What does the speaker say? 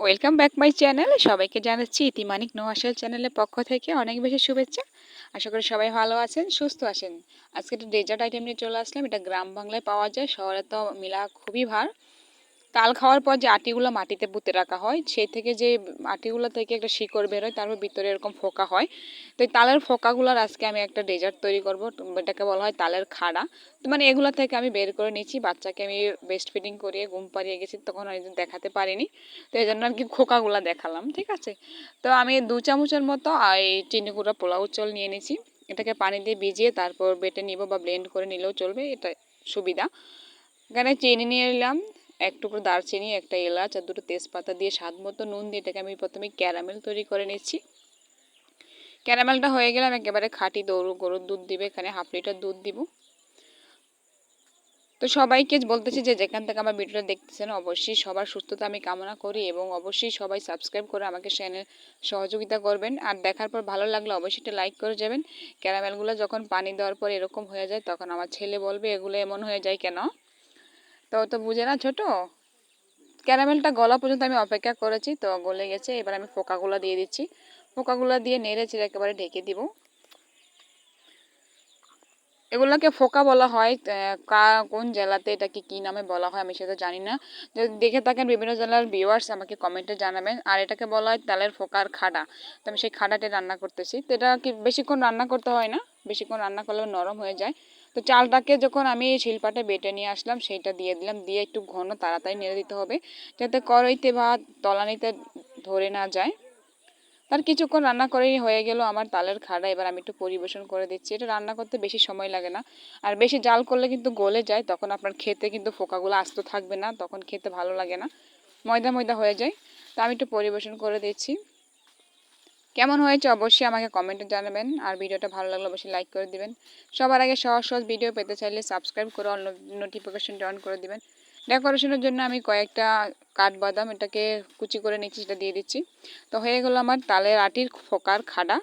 Welcome back my channel. সবাইকে জানাচ্ছি ইতিমানিক নোয়াশাল চ্যানেলের পক্ষ থেকে অনেক বেশি শুভেচ্ছা। আশা করি সবাই ভালো আছেন, সুস্থ আছেন। আজকে একটা ডেজার্ট আইটেম নিয়ে চলে আসলাম। এটা গ্রাম বাংলায় পাওয়া যায়, শহরে তো মিলা খুবই ভার। তাল খাওয়ার পর যে আটিগুলো মাটিতে পুঁতে রাখা হয়, সেই থেকে যে আটিগুলো থেকে একটা শিকড় বেরোয়, তারপর ভিতরে এরকম ফোকা হয়। তো এই তালের ফোকাগুলোর আজকে আমি একটা ডেজার্ট তৈরি করব। এটাকে বলা হয় তালের খাড়া। তো মানে এগুলো থেকে আমি বের করে নিচ্ছি। বাচ্চাকে আমি বেস্ট ফিডিং করিয়ে ঘুম পাড়িয়ে গেছি, তখন ওই জন্য দেখাতে পারিনি। তো এই জন্য আর কি খোকাগুলো দেখালাম, ঠিক আছে। তো আমি 2 চামচের মতো এই চিনি গুঁড়া পোলাও চাল নিয়ে নিয়েছি। এটাকে পানি দিয়ে ভিজিয়ে তারপর বেটে নিব, বা ব্লেন্ড করে নিলেও চলবে, এটা সুবিধা। এখানে চিনি নিয়ে নিলাম, এক টুকরো দারচিনি, একটা এলাচ আর দুটো তেজপাতা দিয়ে স্বাদ মতো নুন দিয়ে এটাকে আমি প্রথমে ক্যারামেল তৈরি করে নিচ্ছি। ক্যারামেলটা হয়ে গেলে আমি একেবারে খাঁটি গরুর দুধ দিবে, এখানে ½ লিটার দুধ দিব। তো সবাইকে বলতেছি যে যেখান থেকে আমার ভিডিওটা দেখতেছেন, অবশ্যই সবার সুস্থতা আমি কামনা করি, এবং অবশ্যই সবাই সাবস্ক্রাইব করে আমাকে চ্যানেল সহযোগিতা করবেন। আর দেখার পর ভালো লাগলে অবশ্যই একটা লাইক করে যাবেন। ক্যারামেলগুলো যখন পানি দেওয়ার পর এরকম হয়ে যায়, তখন আমার ছেলে বলবে এগুলো এমন হয়ে যায় কেন। তো তো বুঝে না ছোট। ক্যারামেলটা গলা পর্যন্ত আমি অপেক্ষা করেছি, তো গলে গেছে। এবার আমি ফোকাগুলো দিয়ে দিচ্ছি। ফোকাগুলো দিয়ে নেড়ে চেড়ে একেবারে ঢেকে দিব। এগুলোকে ফোকা বলা হয়। কোন জেলাতে এটাকে কি নামে বলা হয় আমি সেটা জানি না। যদি দেখে থাকেন বিভিন্ন জেলার ভিউয়ার্স আমাকে কমেন্টে জানাবেন। আর এটাকে বলা হয় তালের ফোকার খাড়া। তো আমি সেই খাড়াটা রান্না করতেছি। তো এটা কি বেশিক্ষণ রান্না করতে হয় না, বেশিক্ষণ রান্না করলে নরম হয়ে যায়। তো চালটাকে যখন আমি শিলপাটে বেটে নিয়ে আসলাম, সেইটা দিয়ে দিলাম, দিয়ে একটু ঘন তাড়াতাড়ি নেড়ে দিতে হবে, যাতে কড়াইতে বা তলানিতে ধরে না যায়। তার কিছুক্ষণ রান্না করেই হয়ে গেল আমার তালের খাড়া। এবার আমি একটু পরিবেশন করে দিচ্ছি। এটা রান্না করতে বেশি সময় লাগে না, আর বেশি জাল করলে কিন্তু গলে যায়, তখন আপনার খেতে কিন্তু ফোকাগুলো আস্ত থাকবে না, তখন খেতে ভালো লাগে না, ময়দা ময়দা হয়ে যায়। তো আমি একটু পরিবেশন করে দিচ্ছি। কেমন হয়েছে অবশ্যই আমাকে কমেন্টে জানাবেন, আর ভিডিওটা ভালো লাগলে অবশ্যই লাইক করে দিবেন। সবার আগে সহজ সহজ ভিডিও পেতে চাইলে সাবস্ক্রাইব করে অল নোটিফিকেশনটা অন করে দিবেন। ডেকোরেশনের জন্য আমি কয়েকটা কাঠবাদাম এটাকে কুচি করে নিচ্ছি, সেটা দিয়ে দিচ্ছি। তো হয়ে গেল আমার তালের আটির ফোকার খাড়া